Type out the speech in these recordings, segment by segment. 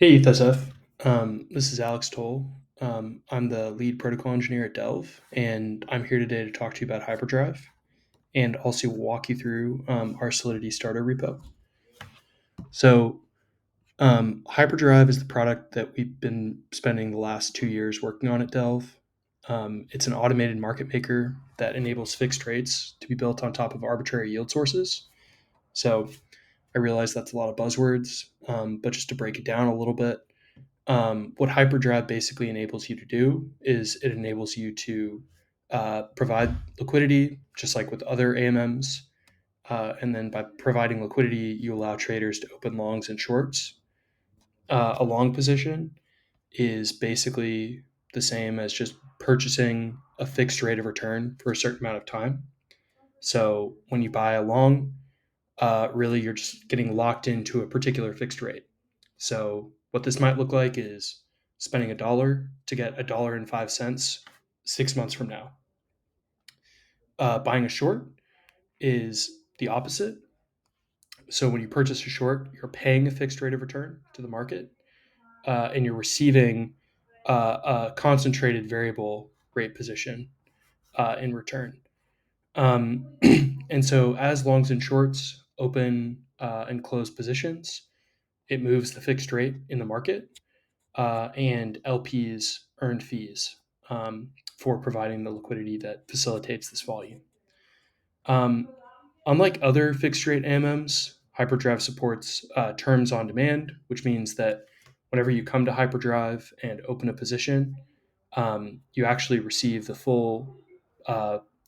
Hey, ETHSF. This is Alex Toll. I'm the lead protocol engineer at Delv, and I'm here today to talk to you about Hyperdrive and also walk you through our Solidity starter repo. So, Hyperdrive is the product that we've been spending the last 2 years working on at Delv. It's an automated market maker that enables fixed rates to be built on top of arbitrary yield sources. So, I realize that's a lot of buzzwords, but just to break it down a little bit, what Hyperdrive basically enables you to do is it enables you to provide liquidity, just like with other AMMs. And then by providing liquidity, you allow traders to open longs and shorts. A long position is basically the same as just purchasing a fixed rate of return for a certain amount of time. So when you buy a long, really you're just getting locked into a particular fixed rate. So what this might look like is spending a dollar to get $1.05 6 months from now. Buying a short is the opposite. So when you purchase a short, you're paying a fixed rate of return to the market, and you're receiving a concentrated variable rate position in return. And so as longs and shorts open and close positions, it moves the fixed rate in the market, and LPs earn fees for providing the liquidity that facilitates this volume. Um, Unlike other fixed rate AMMs, Hyperdrive supports terms on demand, which means that whenever you come to Hyperdrive and open a position, you actually receive the full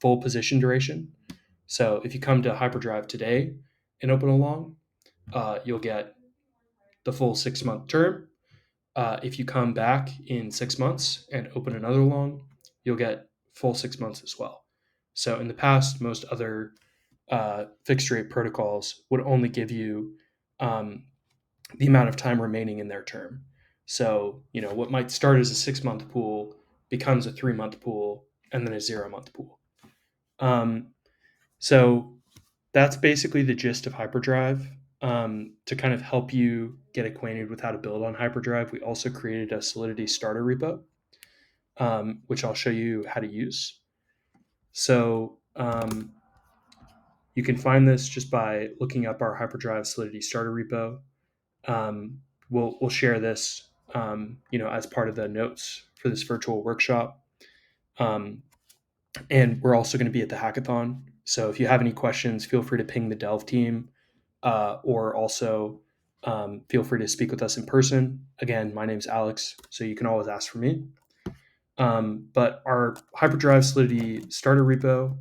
position duration. So if you come to Hyperdrive today and open a long, you'll get the full 6 month term. If you come back in 6 months and open another long, you'll get full 6 months as well. So in the past, most other fixed rate protocols would only give you the amount of time remaining in their term. So, what might start as a 6 month pool becomes a 3 month pool and then a 0 month pool. Um, so that's basically the gist of Hyperdrive. To kind of help you get acquainted with how to build on Hyperdrive, we also created a Solidity starter repo, which I'll show you how to use. So you can find this just by looking up our Hyperdrive Solidity starter repo. We'll share this, as part of the notes for this virtual workshop. Um, and we're also going to be at the hackathon. So if you have any questions, feel free to ping the Delv team, or also feel free to speak with us in person. Again, my name's Alex, so you can always ask for me. But our Hyperdrive Solidity starter repo,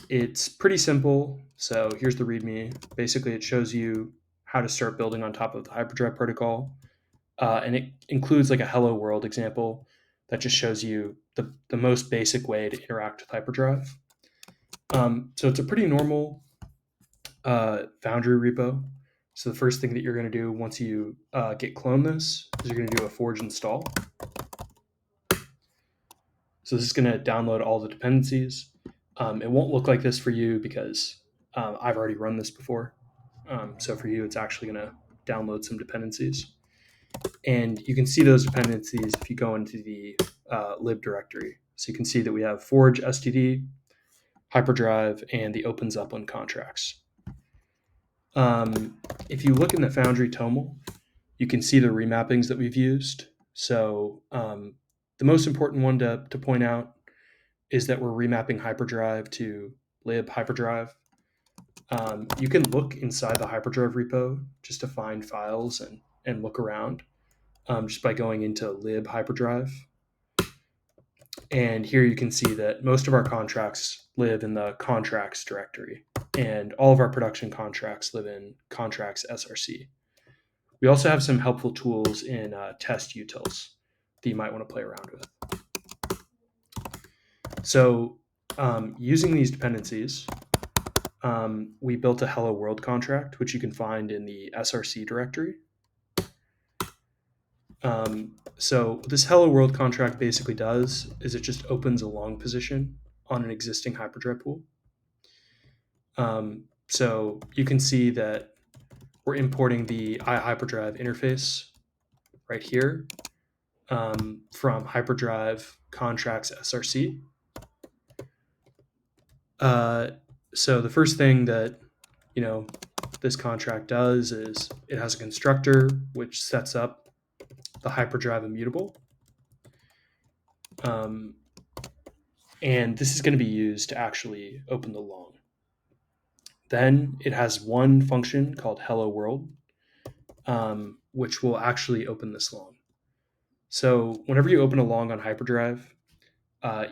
it's pretty simple. So here's the README. Basically, it shows you how to start building on top of the Hyperdrive protocol. And it includes like a hello world example that just shows you the most basic way to interact with Hyperdrive. So it's a pretty normal Foundry repo. So the first thing that you're going to do once you git clone this is you're going to do a forge install. So this is going to download all the dependencies. It won't look like this for you because I've already run this before. So for you, it's actually going to download some dependencies. And you can see those dependencies if you go into the lib directory. So you can see that we have forge std, hyperdrive, and the opens upland contracts. If you look in the Foundry toml, you can see the remappings that we've used. So the most important one to point out is that we're remapping hyperdrive to lib hyperdrive. You can look inside the hyperdrive repo just to find files and look around, just by going into lib hyperdrive. And here you can see that most of our contracts live in the contracts directory, and all of our production contracts live in contracts src. We also have some helpful tools in test utils that you might want to play around with. So using these dependencies, we built a hello world contract, which you can find in the src directory. So what this hello world contract basically does is it just opens a long position on an existing hyperdrive pool. So you can see that we're importing the iHyperdrive interface right here from Hyperdrive contracts SRC. So the first thing that this contract does is it has a constructor which sets up the Hyperdrive immutable. And this is going to be used to actually open the long. Then it has one function called hello world, which will actually open this long. So whenever you open a long on Hyperdrive,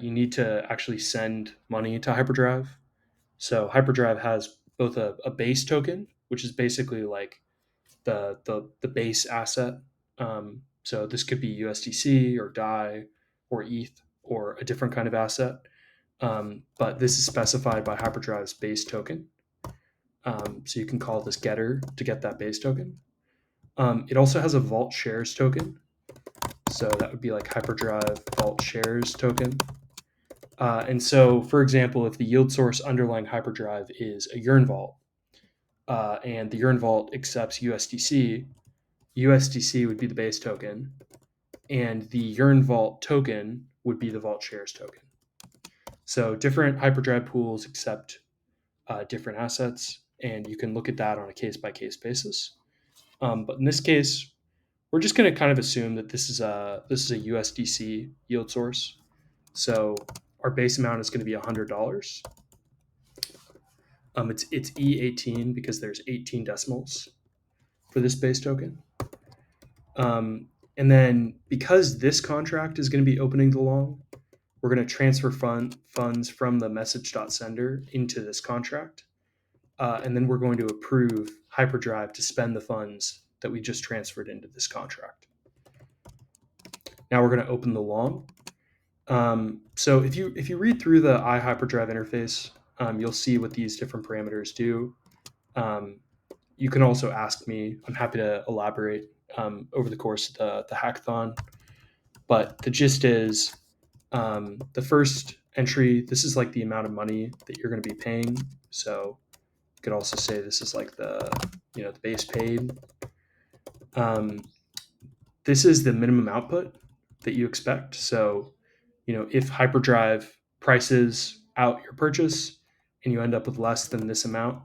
you need to actually send money to Hyperdrive. So Hyperdrive has both a base token, which is basically like the base asset. So this could be USDC or DAI or ETH or a different kind of asset. But this is specified by Hyperdrive's base token. So you can call this getter to get that base token. It also has a vault shares token. So that would be like Hyperdrive vault shares token. And so, for example, if the yield source underlying Hyperdrive is a Yearn vault, and the Yearn vault accepts USDC, USDC would be the base token, and the Yearn vault token would be the vault shares token. So different Hyperdrive pools accept different assets, and you can look at that on a case-by-case basis. But in this case, we're just going to kind of assume that this is a USDC yield source. So our base amount is going to be $100. It's E18 because there's 18 decimals for this base token. And then because this contract is going to be opening the long, we're going to transfer funds from the message.sender into this contract. And then we're going to approve Hyperdrive to spend the funds that we just transferred into this contract. Now we're going to open the long. So if you read through the iHyperdrive interface, you'll see what these different parameters do. You can also ask me. I'm happy to elaborate over the course of the hackathon. But the gist is the first entry, this is like the amount of money that you're going to be paying. So you could also say this is like the base paid. This is the minimum output that you expect. So if Hyperdrive prices out your purchase and you end up with less than this amount,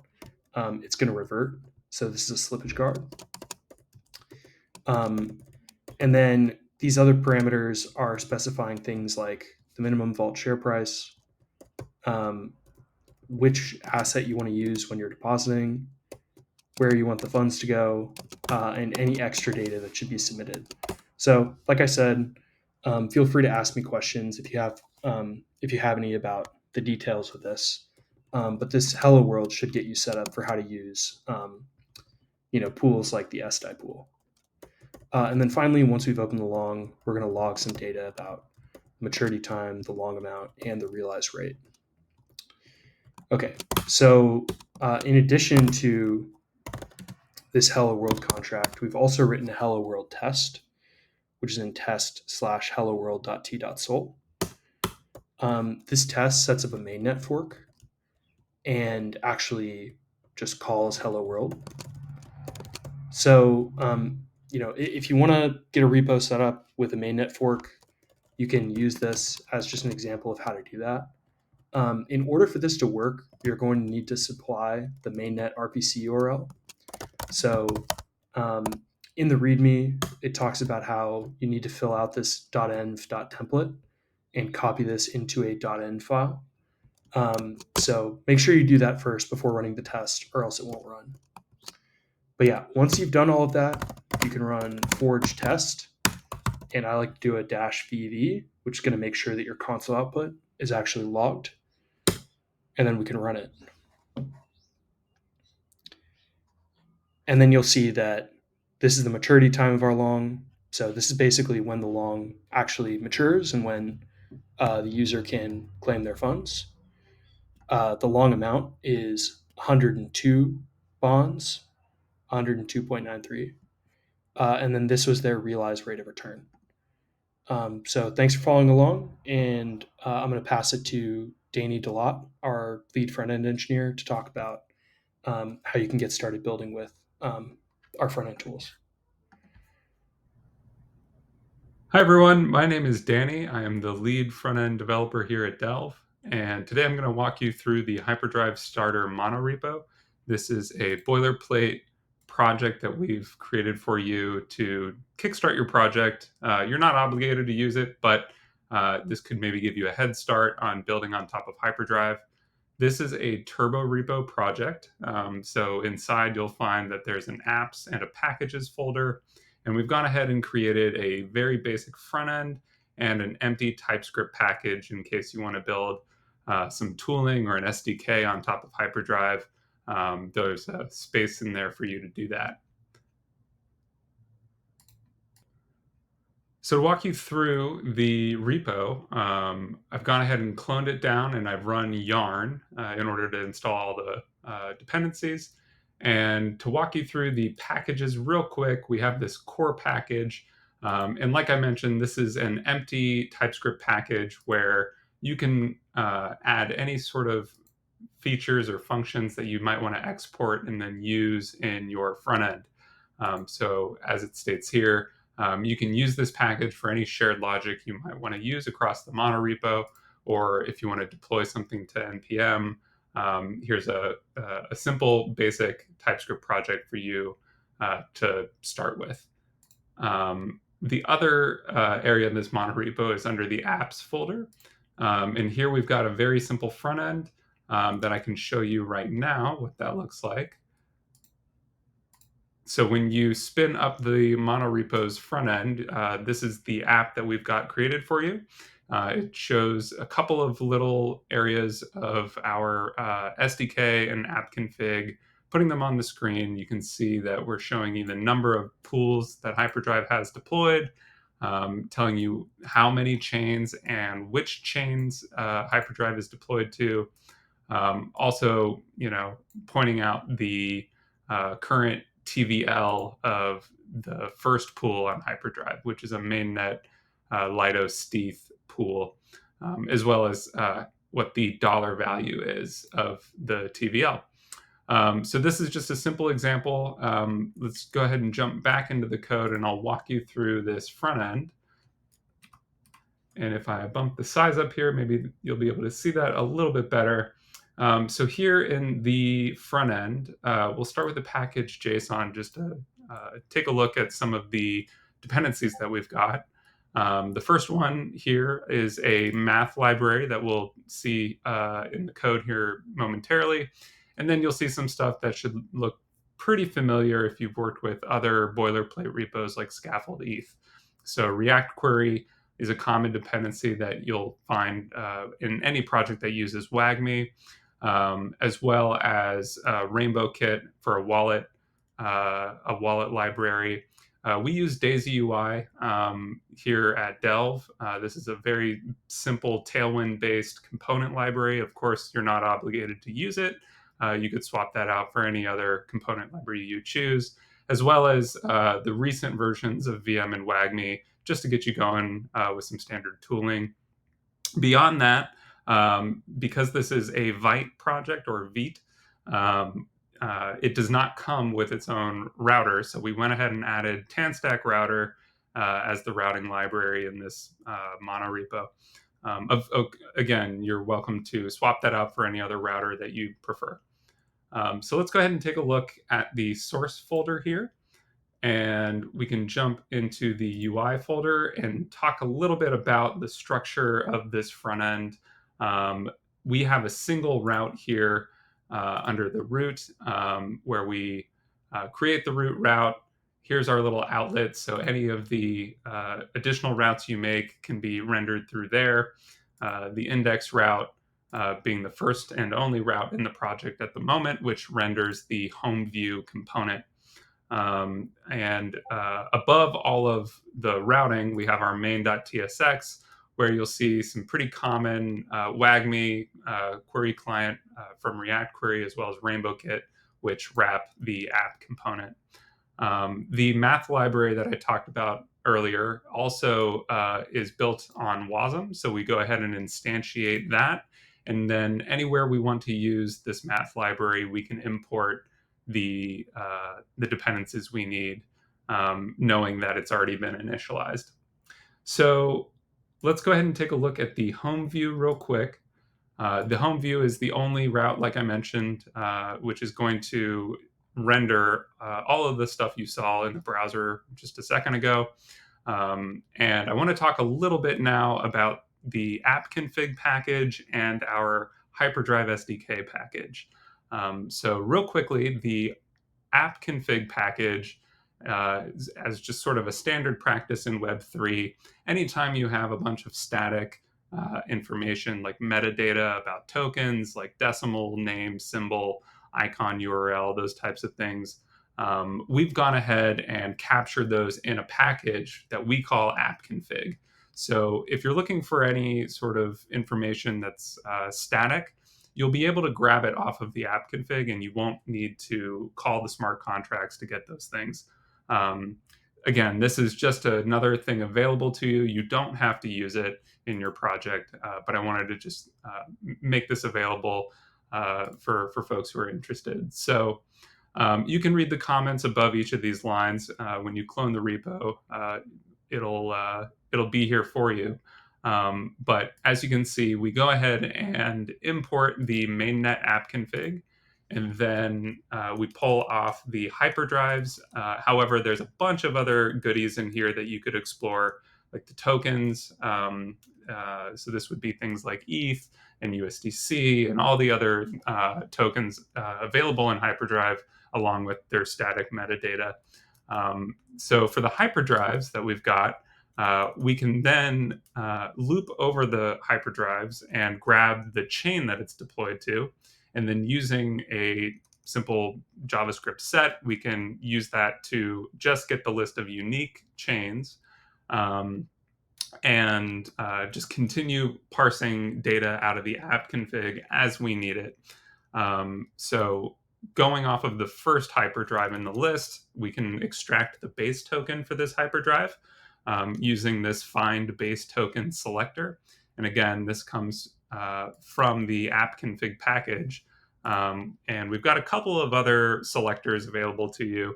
it's going to revert. So this is a slippage guard. And then these other parameters are specifying things like the minimum vault share price, which asset you want to use when you're depositing, where you want the funds to go, and any extra data that should be submitted. So, like I said, feel free to ask me questions if you have any about the details of this. But this Hello World should get you set up for how to use pools like the SDI pool. And then finally, once we've opened the long, we're going to log some data about maturity time, the long amount, and the realized rate. Okay, so in addition to this Hello World contract, we've also written a Hello World test, which is in test/helloworld.t.sol. This test sets up a mainnet fork and actually just calls Hello World. So, if you want to get a repo set up with a mainnet fork, you can use this as just an example of how to do that. In order for this to work, you're going to need to supply the mainnet RPC URL. So in the README, it talks about how you need to fill out this .env.template and copy this into a .env file. So make sure you do that first before running the test, or else it won't run. But yeah, once you've done all of that, you can run forge test, and I like to do a -vv, which is going to make sure that your console output is actually logged, and then we can run it. And then you'll see that this is the maturity time of our long. So this is basically when the long actually matures and when the user can claim their funds. The long amount is 102 bonds, 102.93. And then this was their realized rate of return. So thanks for following along. And I'm going to pass it to Danny Delot, our lead front-end engineer, to talk about how you can get started building with our front-end tools. Hi everyone, my name is Danny. I am the lead front-end developer here at Delv, and today I'm going to walk you through the Hyperdrive Starter monorepo. This is a boilerplate project that we've created for you to kickstart your project. You're not obligated to use it, but this could maybe give you a head start on building on top of Hyperdrive. This is a turbo repo project. So inside you'll find that there's an apps and a packages folder. And we've gone ahead and created a very basic front end and an empty TypeScript package in case you want to build some tooling or an SDK on top of Hyperdrive. There's a space in there for you to do that. So to walk you through the repo, I've gone ahead and cloned it down and I've run yarn in order to install all the dependencies. And to walk you through the packages real quick, we have this core package. And like I mentioned, this is an empty TypeScript package where you can add any sort of features or functions that you might want to export and then use in your front end. So as it states here, you can use this package for any shared logic you might want to use across the monorepo, or if you want to deploy something to NPM, here's a simple basic TypeScript project for you to start with. The other area in this monorepo is under the apps folder. And here we've got a very simple front end that I can show you right now what that looks like. So when you spin up the monorepo's front end, this is the app that we've got created for you. It shows a couple of little areas of our SDK and app config. Putting them on the screen, you can see that we're showing you the number of pools that Hyperdrive has deployed, telling you how many chains and which chains Hyperdrive is deployed to. Also, pointing out the current TVL of the first pool on Hyperdrive, which is a mainnet Lido Steth pool, as well as what the dollar value is of the TVL. So this is just a simple example. Let's go ahead and jump back into the code and I'll walk you through this front end. And if I bump the size up here, maybe you'll be able to see that a little bit better. So here in the front end, we'll start with the package JSON just to take a look at some of the dependencies that we've got. The first one here is a math library that we'll see in the code here momentarily. And then you'll see some stuff that should look pretty familiar if you've worked with other boilerplate repos like Scaffold ETH. So React Query is a common dependency that you'll find in any project that uses WAGMI, as well as Rainbow Kit for a wallet library. We use Daisy UI here at Delv. This is a very simple Tailwind-based component library. Of course, you're not obligated to use it. You could swap that out for any other component library you choose, as well as the recent versions of VM and WAGMI, just to get you going with some standard tooling. Beyond that, because this is a Vite project or Vite, it does not come with its own router. So we went ahead and added TanStack router as the routing library in this monorepo. Again, you're welcome to swap that out for any other router that you prefer. So let's go ahead and take a look at the source folder here. And we can jump into the UI folder and talk a little bit about the structure of this front end. We have a single route here under the root where we create the root route. Here's our little outlet. So any of the additional routes you make can be rendered through there. The index route being the first and only route in the project at the moment, which renders the home view component. And above all of the routing, we have our main.tsx, where you'll see some pretty common WAGMI query client from React Query, as well as Rainbow Kit, which wrap the app component. The math library that I talked about earlier also is built on Wasm, so we go ahead and instantiate that. And then anywhere we want to use this math library, we can import the dependencies we need, knowing that it's already been initialized. So let's go ahead and take a look at the home view real quick. The home view is the only route, like I mentioned, which is going to render all of the stuff you saw in the browser just a second ago. And I want to talk a little bit now about the app config package and our Hyperdrive SDK package. So real quickly, the app config package, as just sort of a standard practice in Web3, anytime you have a bunch of static information like metadata about tokens, like decimal, name, symbol, icon, URL, those types of things, we've gone ahead and captured those in a package that we call app config. So if you're looking for any sort of information that's static, you'll be able to grab it off of the app config, and you won't need to call the smart contracts to get those things. Again, this is just another thing available to you. You don't have to use it in your project, but I wanted to just make this available for folks who are interested. So you can read the comments above each of these lines. When you clone the repo, it'll be here for you. But as you can see, we go ahead and import the mainnet app config, and then we pull off the hyperdrives. However, there's a bunch of other goodies in here that you could explore, like the tokens. So this would be things like ETH and USDC and all the other tokens available in Hyperdrive, along with their static metadata. So for the hyperdrives that we've got, we can then loop over the hyperdrives and grab the chain that it's deployed to. And then using a simple JavaScript set, we can use that to just get the list of unique chains, and just continue parsing data out of the app config as we need it. So going off of the first hyperdrive in the list, we can extract the base token for this hyperdrive using this find base token selector. And again, this comes from the app config package. And we've got a couple of other selectors available to you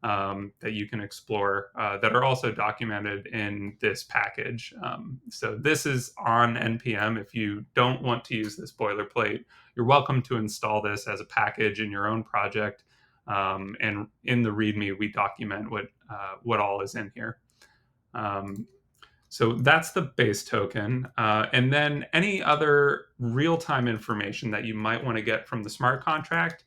that you can explore that are also documented in this package. So this is on NPM. If you don't want to use this boilerplate, you're welcome to install this as a package in your own project. And in the README, we document what all is in here. So that's the base token. And then any other real-time information that you might want to get from the smart contract,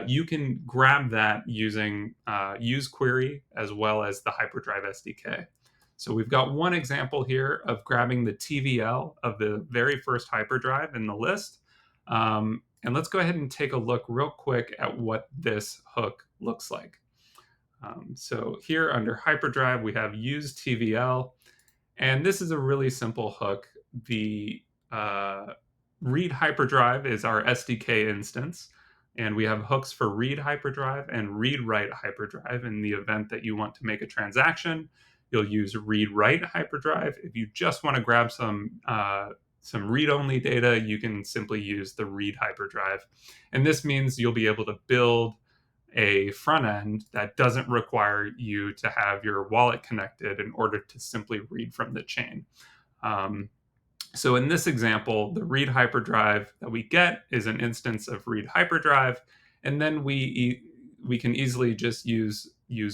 you can grab that using use query as well as the Hyperdrive SDK. So we've got one example here of grabbing the TVL of the very first hyperdrive in the list. And let's go ahead and take a look real quick at what this hook looks like. So here under Hyperdrive, we have use TVL. And this is a really simple hook. The read hyperdrive is our SDK instance. And we have hooks for read hyperdrive and read write hyperdrive. In the event that you want to make a transaction, you'll use read write hyperdrive. If you just want to grab some read-only data, you can simply use the read hyperdrive. And this means you'll be able to build a front end that doesn't require you to have your wallet connected in order to simply read from the chain. So in this example, the read hyperdrive that we get is an instance of read hyperdrive, and then we can easily just use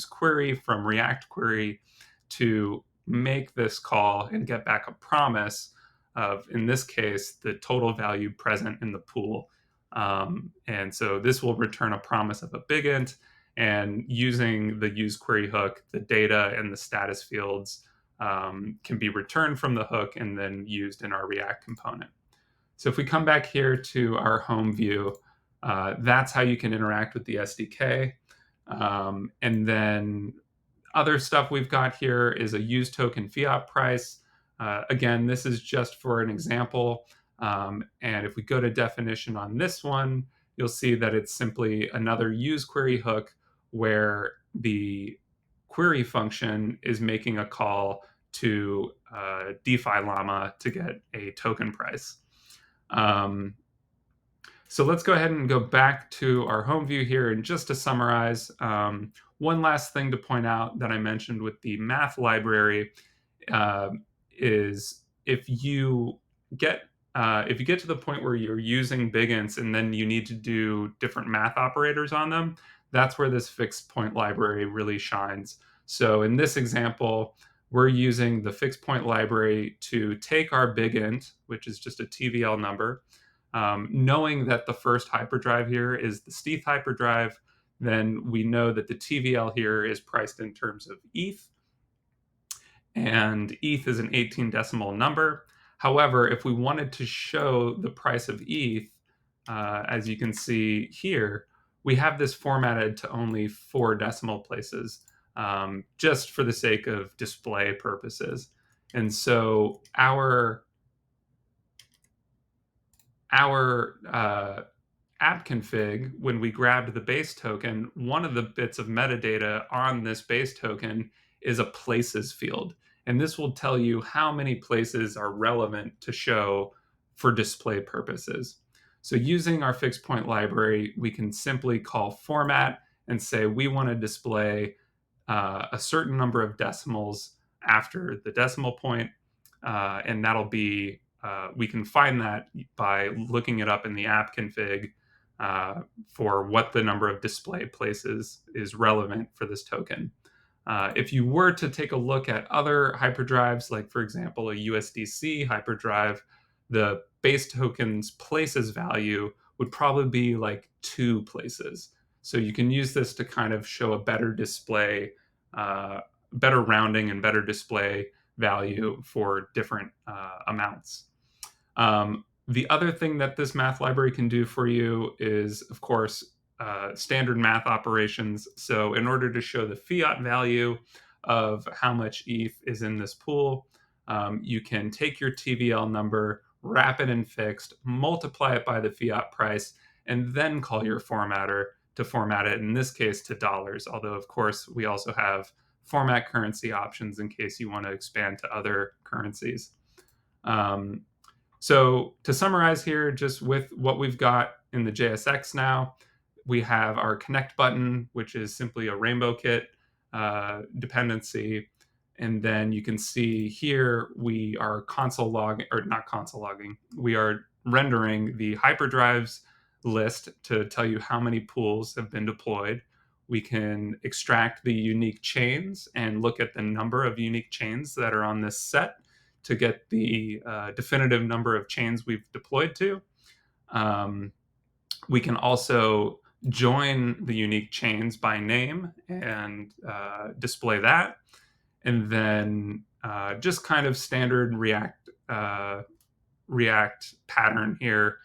query from React query to make this call and get back a promise of, in this case, the total value present in the pool. And so this will return a promise of a big int, and using the use query hook, the data and the status fields can be returned from the hook and then used in our React component. So if we come back here to our home view, that's how you can interact with the SDK. And then other stuff we've got here is a use token fiat price. Again, this is just for an example. And if we go to definition on this one, you'll see that it's simply another use query hook where the query function is making a call to DeFi Llama to get a token price. So let's go ahead and go back to our home view here. And just to summarize, one last thing to point out that I mentioned with the math library uh, is if you get to the point where you're using big ints and then you need to do different math operators on them, that's where this fixed point library really shines. So in this example, we're using the fixed point library to take our big int, which is just a TVL number, knowing that the first hyperdrive here is the Steth hyperdrive, then we know that the TVL here is priced in terms of ETH, and ETH is an 18 decimal number. However, if we wanted to show the price of ETH, as you can see here, we have this formatted to only 4 decimal places, just for the sake of display purposes. And so our app config, when we grabbed the base token, one of the bits of metadata on this base token is a places field. And this will tell you how many places are relevant to show for display purposes. So using our fixed point library, we can simply call format and say we want to display a certain number of decimals after the decimal point, and that'll be we can find that by looking it up in the app config for what the number of display places is relevant for this token. If you were to take a look at other hyperdrives, like for example a USDC hyperdrive, the base token's places value would probably be like 2 places. So you can use this to kind of show a better display, better rounding and better display value for different amounts. The other thing that this math library can do for you is, of course, standard math operations. So in order to show the fiat value of how much ETH is in this pool, you can take your TVL number, wrap it in fixed, multiply it by the fiat price, and then call your formatter to format it, in this case, to dollars. Although, of course, we also have format currency options in case you want to expand to other currencies. So to summarize here, just with what we've got in the JSX now, we have our connect button, which is simply a Rainbow Kit dependency. And then you can see here we are console logging, or not console logging, we are rendering the hyperdrives list to tell you how many pools have been deployed. We can extract the unique chains and look at the number of unique chains that are on this set to get the definitive number of chains we've deployed to. We can also join the unique chains by name and display that. And then just kind of standard React pattern here.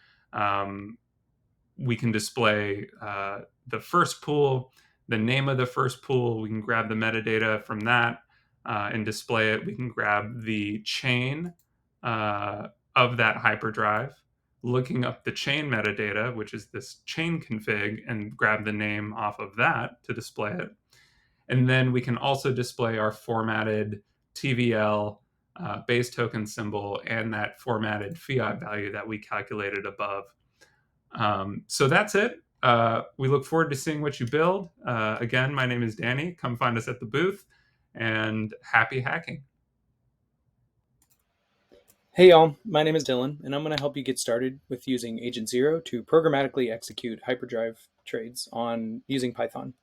We can display the first pool, the name of the first pool. We can grab the metadata from that and display it. We can grab the chain of that hyperdrive, looking up the chain metadata, which is this chain config, and grab the name off of that to display it. And then we can also display our formatted TVL base token symbol and that formatted fiat value that we calculated above. So that's it. We look forward to seeing what you build. Again, my name is Danny. Come find us at the booth, and happy hacking. Hey y'all, my name is Dylan, and I'm going to help you get started with using Agent Zero to programmatically execute Hyperdrive trades on using Python.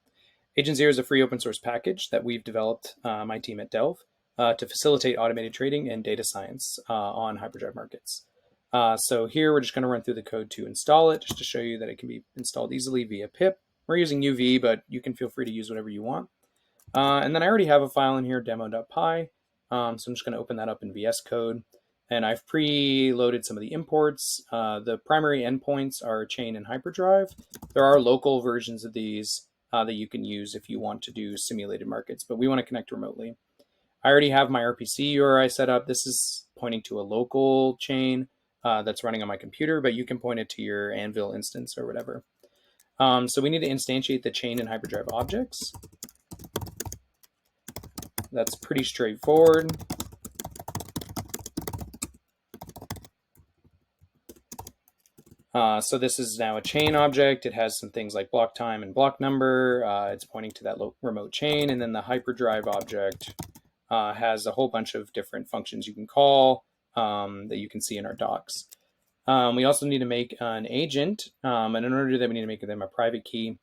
Agent Zero is a free open source package that we've developed, my team at Delv, to facilitate automated trading and data science on Hyperdrive markets. So here we're just going to run through the code to install it, just to show you that it can be installed easily via pip. We're using UV, but you can feel free to use whatever you want. And then I already have a file in here, demo.py. So I'm just going to open that up in VS Code. And I've pre-loaded some of the imports. The primary endpoints are Chain and Hyperdrive. There are local versions of these that you can use if you want to do simulated markets, but we want to connect remotely. I already have my RPC URI set up. This is pointing to a local chain that's running on my computer, but you can point it to your Anvil instance or whatever. So we need to instantiate the Chain and Hyperdrive objects. That's pretty straightforward. So this is now a chain object. It has some things like block time and block number. It's pointing to that remote chain. And then the Hyperdrive object has a whole bunch of different functions you can call that you can see in our docs. We also need to make an agent. And in order to do that, we need to make them a private key.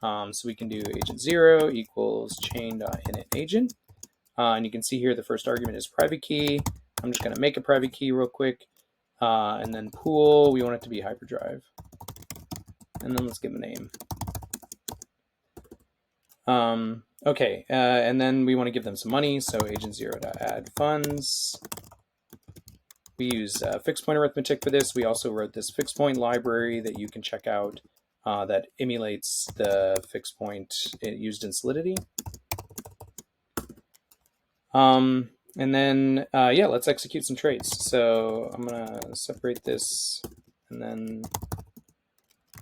So we can do agent 0 equals chain.init agent. And you can see here the first argument is private key. I'm just going to make a private key real quick. And then pool, we want it to be Hyperdrive. And then let's give them a name. Okay, and then we want to give them some money. So agent 0.add funds. We use fixed point arithmetic for this. We also wrote this fixed point library that you can check out that emulates the fixed point used in Solidity. And then, yeah, let's execute some trades. So I'm going to separate this and then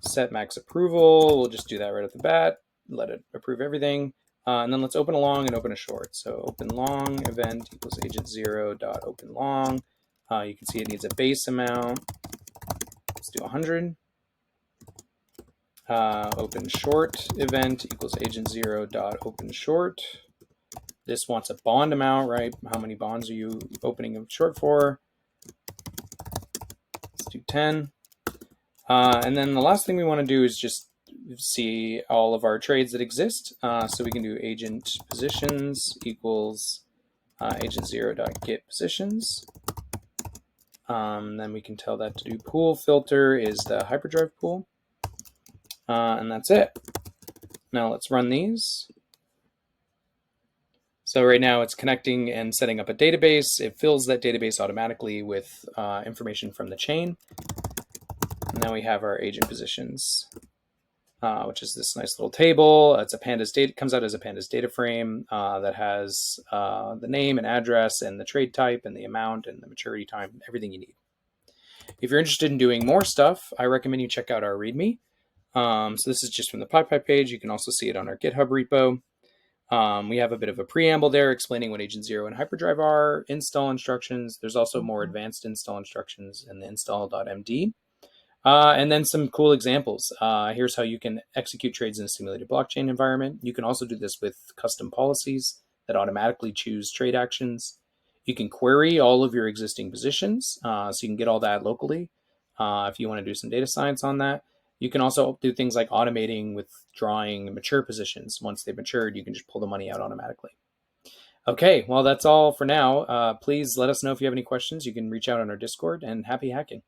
set max approval. We'll just do that right off the bat. Let it approve everything. And then let's open a long and open a short. So open long event equals agent 0.open long. You can see it needs a base amount. Let's do 100. Open short event equals agent 0.open short. This wants a bond amount, right? How many bonds are you opening a short for? Let's do 10. And then the last thing we want to do is just see all of our trades that exist. So we can do agent positions equals agent 0.get positions. Then we can tell that to do pool filter is the Hyperdrive pool. And that's it. Now let's run these. So right now it's connecting and setting up a database. It fills that database automatically with information from the chain. And now we have our agent positions, which is this nice little table. It's a pandas data, comes out as a pandas data frame that has the name and address and the trade type and the amount and the maturity time, everything you need. If you're interested in doing more stuff, I recommend you check out our README. So this is just from the PyPy page. You can also see it on our GitHub repo. We have a bit of a preamble there explaining what agent 0 and Hyperdrive are, install instructions. There's also more advanced install instructions in the install.md. And then some cool examples. Here's how you can execute trades in a simulated blockchain environment. You can also do this with custom policies that automatically choose trade actions. You can query all of your existing positions, so you can get all that locally if you want to do some data science on that. You can also do things like automating withdrawing mature positions. Once they've matured, you can just pull the money out automatically. Okay, well, that's all for now. Please let us know if you have any questions. You can reach out on our Discord, and happy hacking.